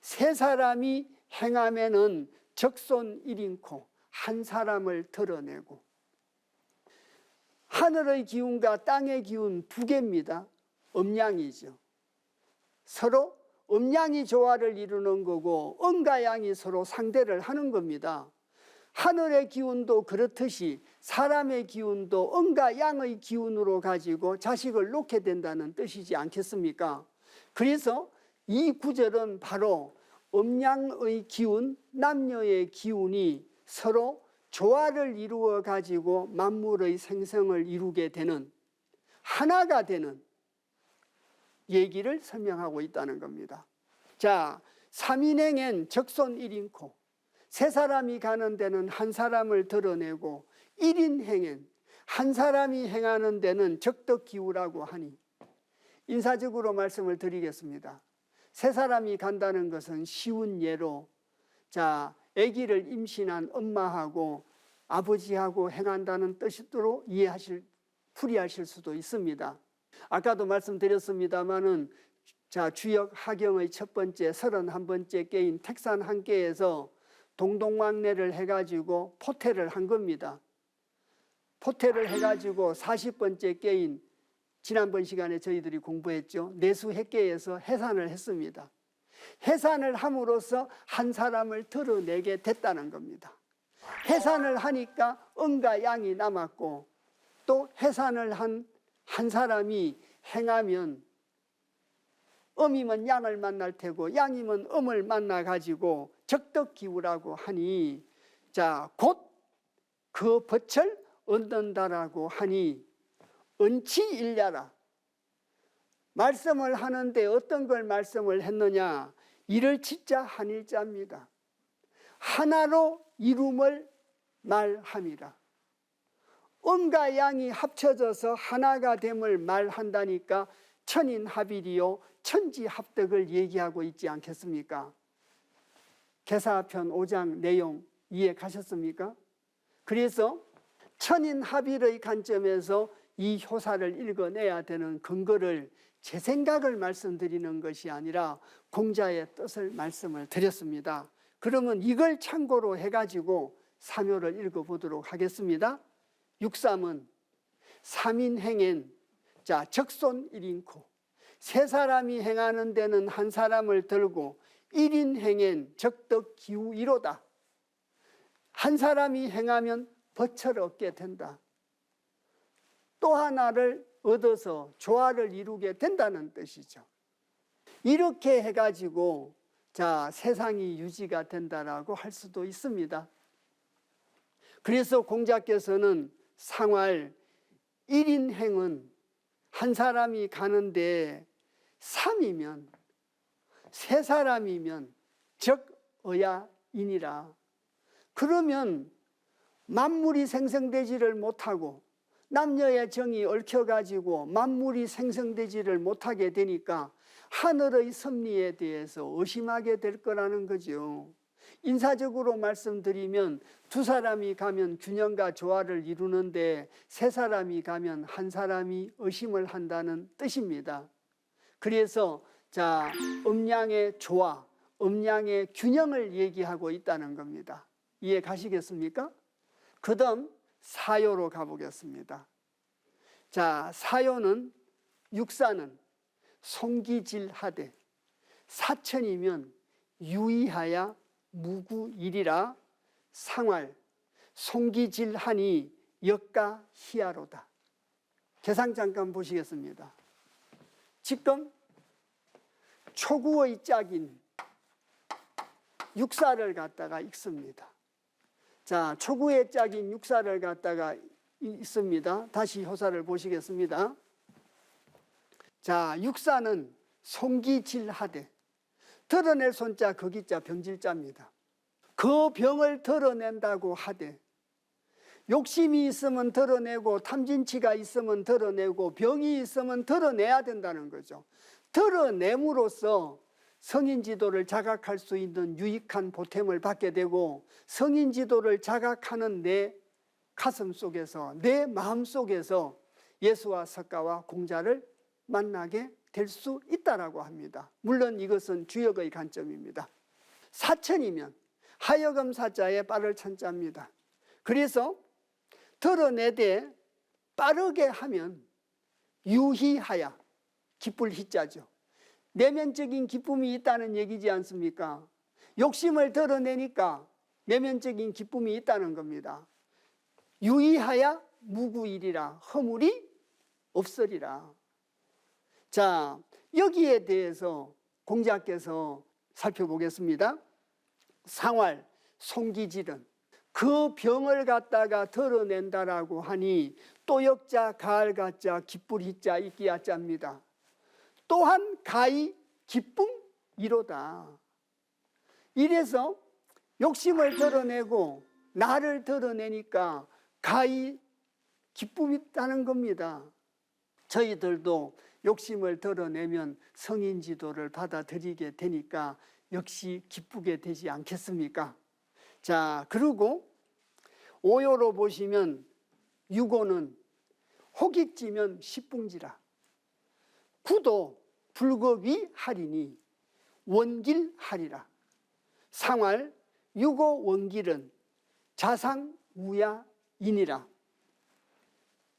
세 사람이 행하면은 적손 일인코 한 사람을 드러내고, 하늘의 기운과 땅의 기운 두 개입니다. 음양이죠. 서로 음양이 조화를 이루는 거고 음과 양이 서로 상대를 하는 겁니다. 하늘의 기운도 그렇듯이 사람의 기운도 음과 양의 기운으로 가지고 자식을 놓게 된다는 뜻이지 않겠습니까? 그래서 이 구절은 바로 음양의 기운, 남녀의 기운이 서로 조화를 이루어 가지고 만물의 생성을 이루게 되는, 하나가 되는 얘기를 설명하고 있다는 겁니다. 자, 삼인행엔 적손 일인코, 세 사람이 가는 데는 한 사람을 드러내고, 일인행엔 한 사람이 행하는 데는 적덕기우라고 하니, 인사적으로 말씀을 드리겠습니다. 세 사람이 간다는 것은 쉬운 예로, 자, 아기를 임신한 엄마하고 아버지하고 행한다는 뜻으로 풀이하실 수도 있습니다. 아까도 말씀드렸습니다마는, 자, 주역 하경의 첫 번째 31번째 깨인 택산 한 깨에서 동동왕래를 해가지고 포태를 한 겁니다. 포태를 해가지고 40번째 깨인, 지난번 시간에 저희들이 공부했죠. 내수해깨에서 해산을 했습니다. 해산을 함으로써 한 사람을 드러내게 됐다는 겁니다. 해산을 하니까 음과 양이 남았고, 또 해산을 한 사람이 행하면 음이면 양을 만날 테고 양이면 음을 만나 가지고 적덕기우라고 하니, 자, 곧 그 법을 얻는다라고 하니 은치일야라. 말씀을 하는데 어떤 걸 말씀을 했느냐? 이를 치자 한일자입니다. 하나로 이룸을 말함이라. 음과 양이 합쳐져서 하나가 됨을 말한다니까 천인합일이요 천지합덕을 얘기하고 있지 않겠습니까? 계사편 5장 내용 이해 가셨습니까? 그래서 천인합일의 관점에서 이 효사를 읽어내야 되는 근거를, 제 생각을 말씀드리는 것이 아니라 공자의 뜻을 말씀을 드렸습니다. 그러면 이걸 참고로 해가지고 사묘를 읽어보도록 하겠습니다. 6.3은 삼인행엔, 자, 적손 일인코, 세 사람이 행하는 데는 한 사람을 들고, 일인행엔 적덕기우이로다. 한 사람이 행하면 법을 얻게 된다. 또 하나를 얻어서 조화를 이루게 된다는 뜻이죠. 이렇게 해가지고, 자, 세상이 유지가 된다라고 할 수도 있습니다. 그래서 공자께서는 상활 1인행은 한 사람이 가는데 3이면, 세 사람이면 적어야이니라. 그러면 만물이 생성되지를 못하고 남녀의 정이 얽혀가지고 만물이 생성되지를 못하게 되니까 하늘의 섭리에 대해서 의심하게 될 거라는 거죠. 인사적으로 말씀드리면 두 사람이 가면 균형과 조화를 이루는데 세 사람이 가면 한 사람이 의심을 한다는 뜻입니다. 그래서, 자, 음양의 조화, 음양의 균형을 얘기하고 있다는 겁니다. 이해 가시겠습니까? 그 다음 사요로 가보겠습니다. 자, 사요는 육사는 송기질하되 사천이면 유의하야 무구일이라 상활 송기질하니 역가 희야로다. 계상 잠깐 보시겠습니다. 지금 초구의 짝인 육사를 갖다가 읽습니다. 자, 초구의 짝인 육사를 갖다가 읽습니다. 다시 효사를 보시겠습니다. 자, 육사는 송기질하되, 드러낼 손자 거기자 병질자입니다. 그 병을 드러낸다고 하되, 욕심이 있으면 드러내고 탐진치가 있으면 드러내고 병이 있으면 드러내야 된다는 거죠. 드러냄으로써 성인지도를 자각할 수 있는 유익한 보탬을 받게 되고, 성인지도를 자각하는 내 가슴 속에서, 내 마음 속에서 예수와 석가와 공자를 만나게 될 수 있다라고 합니다. 물론 이것은 주역의 관점입니다. 사천이면 하여금 사자에 빠를 천자입니다. 그래서 드러내되 빠르게 하면 유희하야, 기쁠 희자죠. 내면적인 기쁨이 있다는 얘기지 않습니까? 욕심을 드러내니까 내면적인 기쁨이 있다는 겁니다. 유의하야 무구일이라, 허물이 없으리라. 자, 여기에 대해서 공자께서 살펴보겠습니다. 상활, 송기질은 그 병을 갖다가 드러낸다라고 하니 또역자, 가을가자, 기쁠희자, 있기야자입니다. 또한 가히 기쁨 이로다. 이래서 욕심을 드러내고 나를 드러내니까 가히 기쁨이 있다는 겁니다. 저희들도 욕심을 드러내면 성인지도를 받아들이게 되니까 역시 기쁘게 되지 않겠습니까? 자, 그리고 오요로 보시면 유고는 혹익지면 십붕지라, 구도 불급이 하리니 원길하리라. 상활 유고 원길은 자상우야이니라.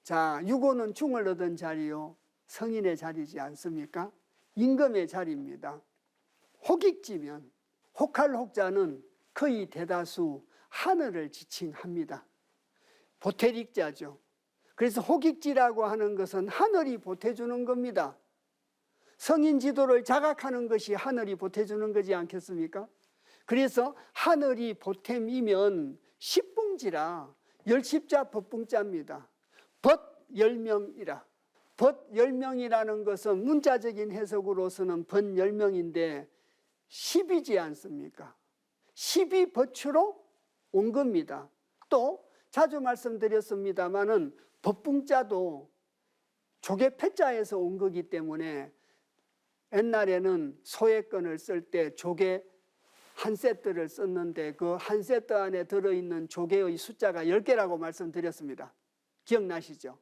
자, 유고는 중을 얻은 자리요, 성인의 자리지 않습니까? 임금의 자리입니다. 혹익지면, 혹할 혹자는 거의 대다수 하늘을 지칭합니다. 보태릭자죠. 그래서 혹익지라고 하는 것은 하늘이 보태주는 겁니다. 성인지도를 자각하는 것이 하늘이 보태주는 거지 않겠습니까? 그래서 하늘이 보탬이면 십붕지라, 열십자 법붕자입니다. 벗열명이라. 벗열명이라는 것은 문자적인 해석으로서는 번열명인데 10이지 않습니까? 10이 벗추로 온 겁니다. 또 자주 말씀드렸습니다마는 법붕자도 조개 패자에서 온 거기 때문에 옛날에는 소액건을 쓸 때 조개 한 세트를 썼는데 그 한 세트 안에 들어있는 조개의 숫자가 10개라고 말씀드렸습니다. 기억나시죠?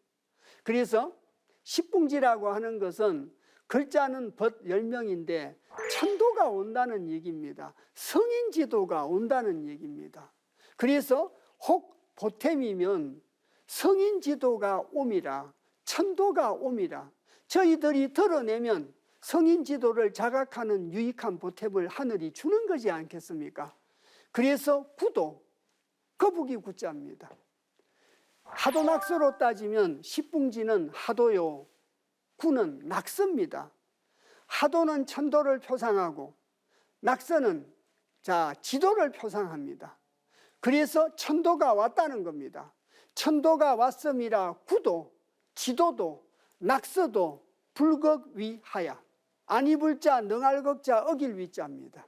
그래서 십붕지라고 하는 것은 글자는 벗 10명인데 천도가 온다는 얘기입니다. 성인지도가 온다는 얘기입니다. 그래서 혹 보탬이면 성인지도가 옴이라, 천도가 옴이라. 저희들이 드러내면 성인지도를 자각하는 유익한 보탬을 하늘이 주는 거지 않겠습니까? 그래서 구도, 거북이 구자입니다. 하도낙서로 따지면 십붕지는 하도요, 구는 낙서입니다. 하도는 천도를 표상하고 낙서는 지도를 표상합니다. 그래서 천도가 왔다는 겁니다. 천도가 왔음이라 구도, 지도도, 낙서도 불극위하야. 아니불자, 능할극자, 어길위자입니다.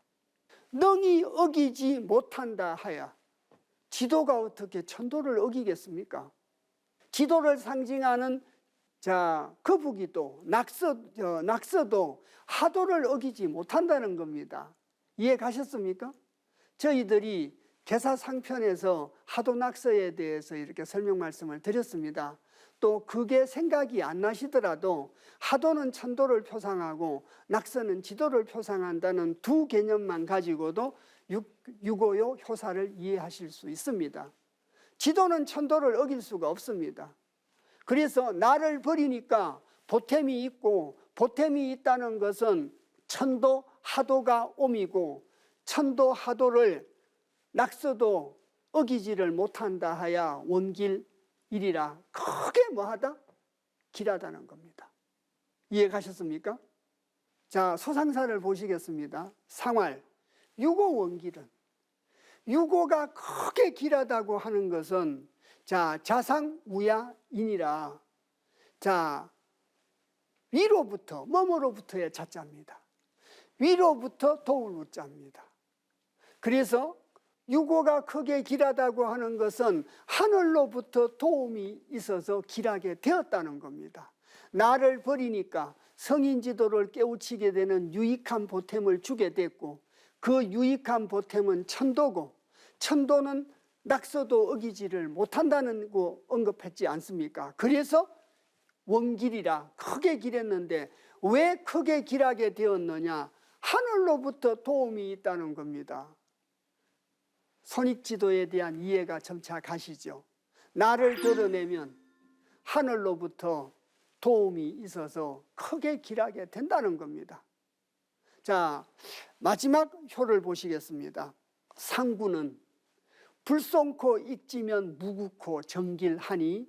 능이 어기지 못한다 하야. 지도가 어떻게 천도를 어기겠습니까? 지도를 상징하는 거북이도 낙서도 하도를 어기지 못한다는 겁니다. 이해 가셨습니까? 저희들이 개사상편에서 하도 낙서에 대해서 이렇게 설명 말씀을 드렸습니다. 또 그게 생각이 안 나시더라도 하도는 천도를 표상하고 낙서는 지도를 표상한다는 두 개념만 가지고도 유고요 효사를 이해하실 수 있습니다. 지도는 천도를 어길 수가 없습니다. 그래서 나를 버리니까 보탬이 있고, 보탬이 있다는 것은 천도 하도가 옴이고, 천도 하도를 낙서도 어기지를 못한다 하야 원길이라, 크게 뭐하다? 길하다는 겁니다. 이해 가셨습니까? 자, 소상사를 보시겠습니다. 상활, 유고 원길은, 유고가 크게 길하다고 하는 것은 자, 자상우야인이라, 자, 위로부터, 뭐뭐로부터의 자자입니다. 위로부터 도울 우자입니다. 그래서 유고가 크게 길하다고 하는 것은 하늘로부터 도움이 있어서 길하게 되었다는 겁니다. 나를 버리니까 성인지도를 깨우치게 되는 유익한 보탬을 주게 됐고, 그 유익한 보탬은 천도고, 천도는 낙서도 어기지를 못한다는 거 언급했지 않습니까? 그래서 원길이라 크게 길했는데, 왜 크게 길하게 되었느냐? 하늘로부터 도움이 있다는 겁니다. 선익지도에 대한 이해가 점차 가시죠. 나를 드러내면 하늘로부터 도움이 있어서 크게 길하게 된다는 겁니다. 자, 마지막 효를 보시겠습니다. 상구는 불송코 익지면 무구코 정길하니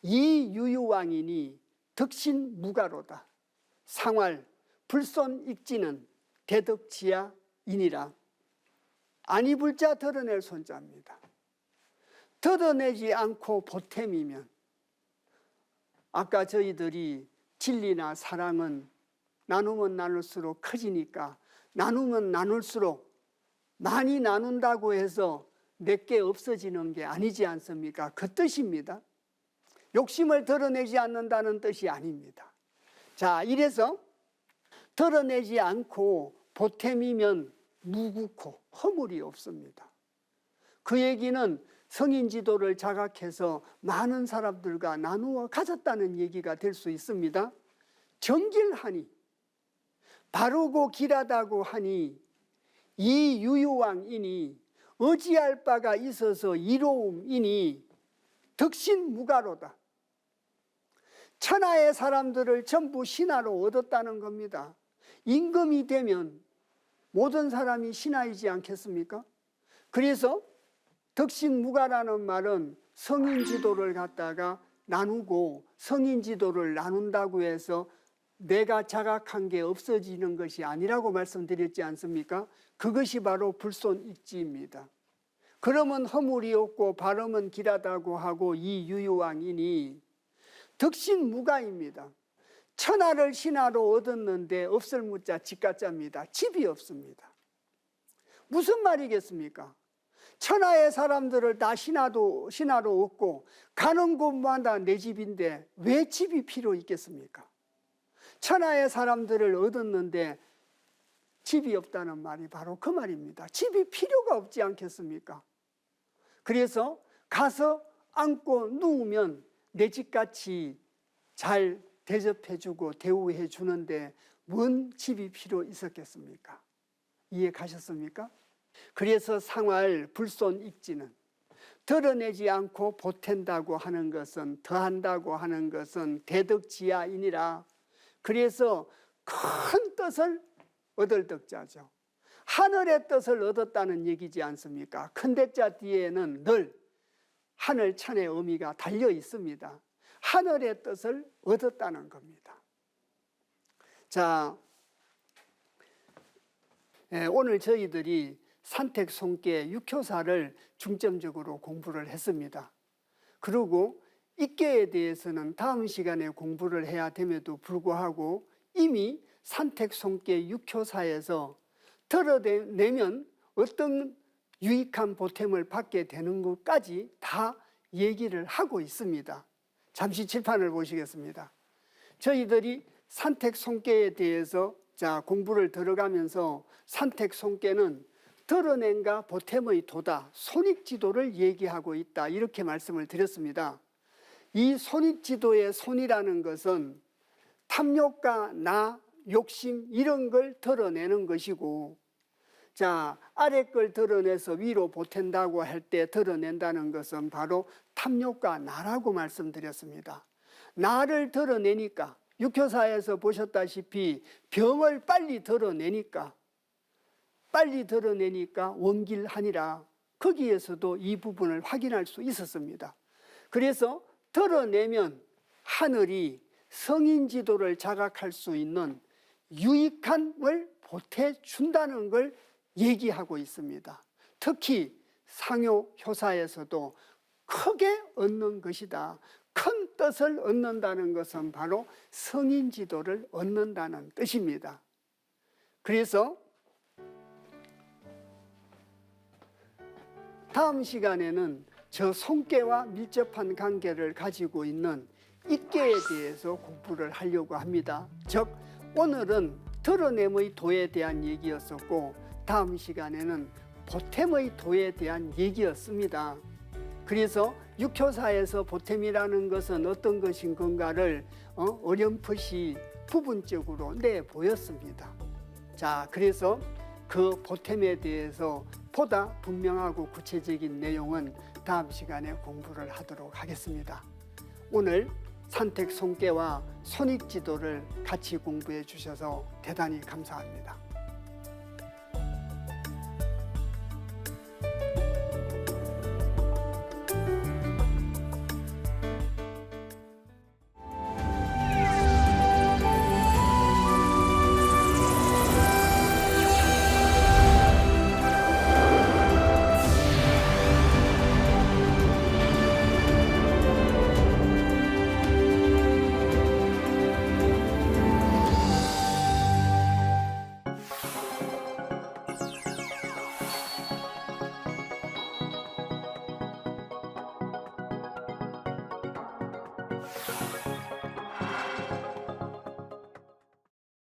이유유왕이니 덕신무가로다. 상활 불손 익지는 대덕지야이니라. 아니불 자 드러낼 손자입니다. 드러내지 않고 보탬이면, 아까 저희들이 진리나 사랑은 나누면 나눌수록 커지니까 나누면 나눌수록 많이 나눈다고 해서 내게 없어지는 게 아니지 않습니까? 그 뜻입니다. 욕심을 드러내지 않는다는 뜻이 아닙니다. 자, 이래서 드러내지 않고 보탬이면 무구코, 허물이 없습니다. 그 얘기는 성인지도를 자각해서 많은 사람들과 나누어 가졌다는 얘기가 될 수 있습니다. 정길하니, 바르고 길하다고 하니 이유유왕이니 의지할 바가 있어서 이로움이니 덕신무가로다. 천하의 사람들을 전부 신하로 얻었다는 겁니다. 임금이 되면 모든 사람이 신하이지 않겠습니까? 그래서 덕신무가라는 말은 성인지도를 갖다가 나누고, 성인지도를 나눈다고 해서 내가 자각한 게 없어지는 것이 아니라고 말씀드렸지 않습니까? 그것이 바로 불손익지입니다. 그러면 허물이 없고 발음은 길하다고 하고 이유유왕이니 덕신무가입니다. 천하를 신하로 얻었는데 없을 무자 집가자입니다. 집이 없습니다. 무슨 말이겠습니까? 천하의 사람들을 다 신하로 얻고 가는 곳마다 내 집인데 왜 집이 필요 있겠습니까? 천하의 사람들을 얻었는데 집이 없다는 말이 바로 그 말입니다. 집이 필요가 없지 않겠습니까? 그래서 가서 앉고 누우면 내 집같이 잘 대접해주고 대우해 주는데 뭔 집이 필요 있었겠습니까? 이해 가셨습니까? 그래서 상활 불손익지는 드러내지 않고 보탠다고 하는 것은, 더한다고 하는 것은 대덕지야이니라. 그래서 큰 뜻을 얻을 덕자죠. 하늘의 뜻을 얻었다는 얘기지 않습니까? 큰 대자 뒤에는 늘 하늘 천의 의미가 달려 있습니다. 하늘의 뜻을 얻었다는 겁니다. 자, 오늘 저희들이 산택송계 육효사를 중점적으로 공부를 했습니다. 그리고 입계에 대해서는 다음 시간에 공부를 해야 됨에도 불구하고 이미 산택송계 육효사에서 드러내면 어떤 유익한 보탬을 받게 되는 것까지 다 얘기를 하고 있습니다. 잠시 칠판을 보시겠습니다. 저희들이 산택송계에 대해서 공부를 들어가면서 산택송계는 드러낸가 보탬의 도다, 손익지도를 얘기하고 있다, 이렇게 말씀을 드렸습니다. 이 손익지도의 손이라는 것은 탐욕과 나, 욕심 이런 걸 드러내는 것이고, 자, 아래 걸 드러내서 위로 보탠다고 할 때 드러낸다는 것은 바로 탐욕과 나라고 말씀드렸습니다. 나를 드러내니까 육효사에서 보셨다시피 병을 빨리 드러내니까 원길하니라, 거기에서도 이 부분을 확인할 수 있었습니다. 그래서 드러내면 하늘이 성인 지도를 자각할 수 있는 유익함을 보태준다는 걸 얘기하고 있습니다. 특히 상요 효사에서도 크게 얻는 것이다. 큰 뜻을 얻는다는 것은 바로 성인 지도를 얻는다는 뜻입니다. 그래서 다음 시간에는 저 손께와 밀접한 관계를 가지고 있는 입계에 대해서 공부를 하려고 합니다. 즉 오늘은 드러냄의 도에 대한 얘기였었고, 다음 시간에는 보탬의 도에 대한 얘기였습니다. 그래서 육효사에서 보탬이라는 것은 어떤 것인 건가를 어렴풋이 부분적으로 내보였습니다. 자, 그래서 그 보탬에 대해서 보다 분명하고 구체적인 내용은 다음 시간에 공부를 하도록 하겠습니다. 오늘 산택 손께와 손익지도를 같이 공부해 주셔서 대단히 감사합니다.